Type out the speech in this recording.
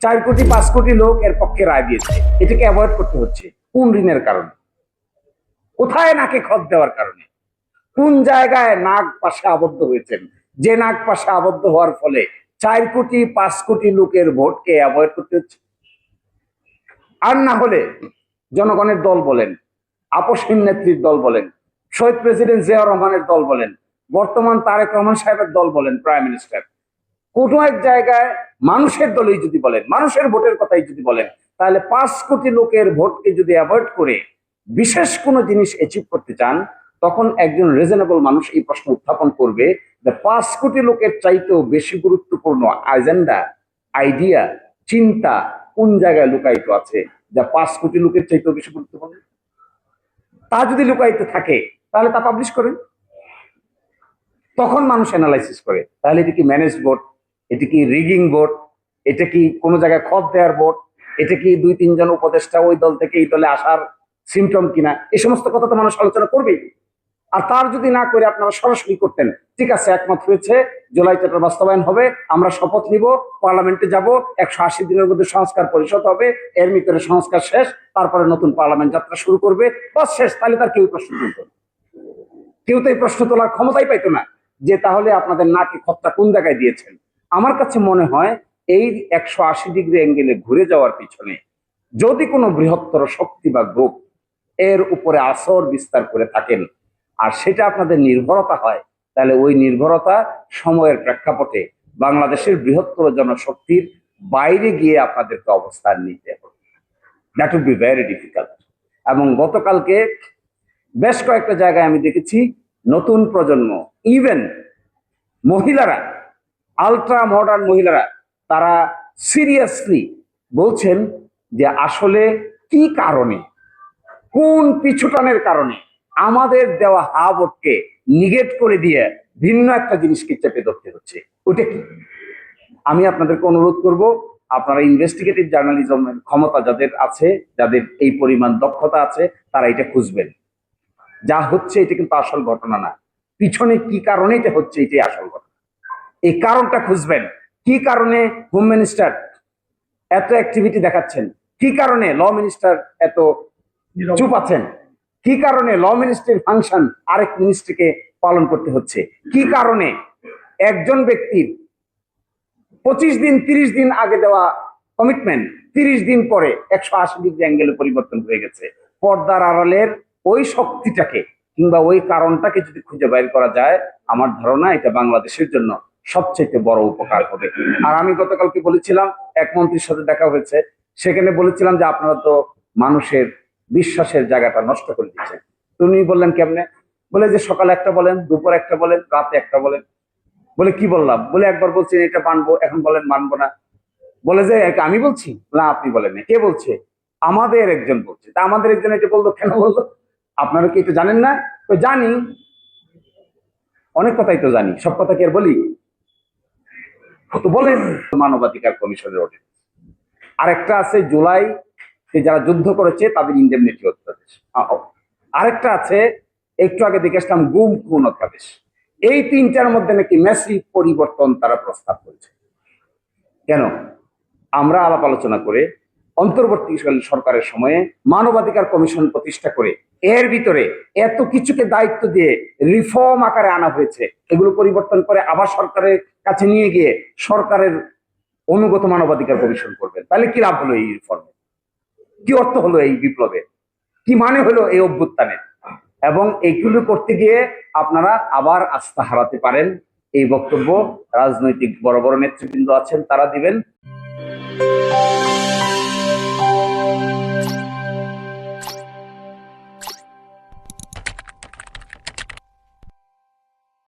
4 কোটি 5 কোটি লোক এর পক্ষে রায় দিয়েছে। এটাকে অ্যাভয়েড করতে হচ্ছে কোন ঋণের কারণে? কোথায় নাকে খত দেওয়ার কারণে? কোন জায়গায় নাক পাশে আবদ্ধ হয়েছেন, যে নাক পাশে আবদ্ধ হওয়ার ফলে 4 কোটি 5 কোটি লোকের ভোটকে অ্যাভয়েড করতে হচ্ছে? আর না হলে জনগণের দল বলেন, আপসহীন নেত্রীর দল বলেন, শহীদ প্রেসিডেন্ট জিয়াউর রহমানের দল বলেন, বর্তমান তারেক রহমান সাহেবের দল বলেন, প্রাইম মিনিস্টার, কোনো এক জায়গায় মানুষের দলই যদি বলেন, মানুষের ভোটের কথাই যদি বলেন, তাহলে 5 কোটি লোকের ভোটকে যদি অ্যাভয়েড করে বিশেষ কোনো জিনিস অ্যাচিভ করতে চান, তখন একজন রিজনেবল মানুষ এই প্রশ্ন উত্থাপন করবে যে 5 কোটি লোকের চাইতেও বেশি গুরুত্বপূর্ণ এজেন্ডা, আইডিয়া, চিন্তা কোন জায়গায় লুকায়িত আছে যা 5 কোটি লোকের চাইতেও বেশি গুরুত্বপূর্ণ? তা যদি লুকায়িত থাকে তাহলে তা পাবলিশ করেন। তখন মানুষ অ্যানালাইসিস করে, তাহলে এটা কি ম্যানেজ ভোট, এটা কি রিগিং ভোট, এটা কি কোনো জায়গায় খত দেওয়ার ভোট, এটা কি 2-3 জন উপদেষ্টা ওই দল থেকে এই দলে আসার সিমটম কিনা, এই সমস্ত কথা তো মানুষ আলোচনা করবেই। আর তার যদি না করে আপনারা সরাসরি করতেন, ঠিক আছে একমত হয়েছে, জুলাই চার্টার বাস্তবায়ন হবে, আমরা শপথ নিব, পার্লামেন্টে যাব, 180 দিনের মধ্যে সংস্কার পরিষদ হবে, এর ভিতরে সংস্কার শেষ, তারপরে নতুন পার্লামেন্ট যাত্রা শুরু করবে, বাস শেষ। তাহলে তার কেউ প্রশ্ন তুলত না, কেউ তো এই প্রশ্ন তোলার ক্ষমতাই পাইতো না যে তাহলে আপনাদের নাকি খতটা কোন জায়গায় দিয়েছেন। আমার কাছে মনে হয় এই 180 ডিগ্রি অ্যাঙ্গেলে ঘুরে যাওয়ার পিছনে যদি কোনো বৃহত্তর শক্তি বা গ্রুপ এর উপরে আসর বিস্তার করে থাকেন, আর সেটা আপনাদের নির্ভরতা হয়, তাহলে ওই নির্ভরতা সময়ের প্রেক্ষাপটে বাংলাদেশের বৃহত্তর জনশক্তির বাইরে গিয়ে আপনাদেরকে অবস্থান নিতে হবে। That will be very difficult. এবং গতকালকে বেশ কয়েকটা জায়গায় আমি দেখেছি নতুন প্রজন্ম, ইভেন মহিলারা, আলট্রা মডার্ন মহিলারা, তারা সিরিয়াসলি বলছেন যে আসলে কি কারণে, কোন পিছুটানের কারণে আমাদের দেওয়া হা ভোটকে নিগেট করে দিয়ে ভিন্ন একটা জিনিসকে চেপে ধরতে হচ্ছে, ওটা কি? আমি আপনাদেরকে অনুরোধ করব, আপনারা ইনভেস্টিগেটিভ জার্নালিজমের ক্ষমতা যাদের আছে, যাদের এই পরিমাণ দক্ষতা আছে, তারা এটা খুঁজবেন। যা হচ্ছে এটা কিন্তু আসল ঘটনা না, পিছনে কি কারণে এটা হচ্ছে এটাই আসল ঘটনা। এই কারণটা খুঁজবেন। কি কারণে হোম মিনিস্টার এত অ্যাক্টিভিটি দেখাচ্ছেন, কি কারণে ল মিনিস্টার এত চুপ আছেন, কি কারণে ল মিনিস্ট্রির ফাংশন আরেক মিনিস্ট্রিকে পালন করতে হচ্ছে, কি কারণে একজন ব্যক্তির 25 দিন 30 দিন আগে দেওয়া কমিটমেন্ট 30 দিন পরে 180 ডিগ্রি অ্যাঙ্গেলে পরিবর্তন হয়ে গেছে। পর্দার আড়ালের ওই শক্তিটাকে কিংবা ওই কারণটাকে যদি খুঁজে বের করা যায়, আমার ধারণা এটা বাংলাদেশের জন্য সবচেয়ে বড় উপকার হবে। আর আমি গতকালকে বলেছিলাম, এক মন্ত্রীর সাথে দেখা হয়েছে, সেখানে বলেছিলাম যে আপনারা তো মানুষের বিশ্বাসের জায়গাটা নষ্ট করে দিচ্ছেন। তুমি বললেন কেমনে? বলে যে সকালে একটা বলেন, দুপুর একটা বলেন, রাতে একটা বলেন। বলে কি বললাম? বলে একবার বলছেন এটা মানবো, এখন বলেন মানবো না। বলে যে আমি বলছি না, আপনি বলেন না। কে বলছে? আমাদের একজন বলছে। তা আমাদের একজন এটা বললো, কেন বললো? আপনারা কি এটা জানেন না? তো জানি, অনেক কথাই তো জানি, সব কথা কি আর বলি? তো বলেন মানবাধিকার কমিশনের অডিট। আরেকটা আছে জুলাই যারা যুদ্ধ করেছে তাদের ইন্ডেমনিটি অধ্যাদেশ। আরেকটা আছে একটু আগে দেখে আসলাম গুম খুন অধ্যাদেশ। এই তিনটার মধ্যে নাকি ম্যাসিভ পরিবর্তন তারা প্রস্তাব করেছে। কেন? আমরা আলাপ আলোচনা করে অন্তর্বর্তীকালীন সরকারের সময়ে মানবাধিকার কমিশন প্রতিষ্ঠা করে এর ভিতরে এত কিছুকে দায়িত্ব দিয়ে রিফর্ম আকারে আনা হয়েছে, এগুলো পরিবর্তন করে আবার সরকারের কাছে নিয়ে গিয়ে সরকারের অনুগত মানবাধিকার কমিশন করবেন। তাহলে কি লাভ হলো এই রিফর্মে? কি অর্থ হলো এই বিপ্লবে? কি মানে হলো এই অভ্যুত্থানে? এবং এইগুলো করতে গিয়ে আপনারা আবার আস্থা হারাতে পারেন, এই বক্তব্য রাজনৈতিক বড় বড় নেতৃবৃন্দ আছেন তারা দিবেন।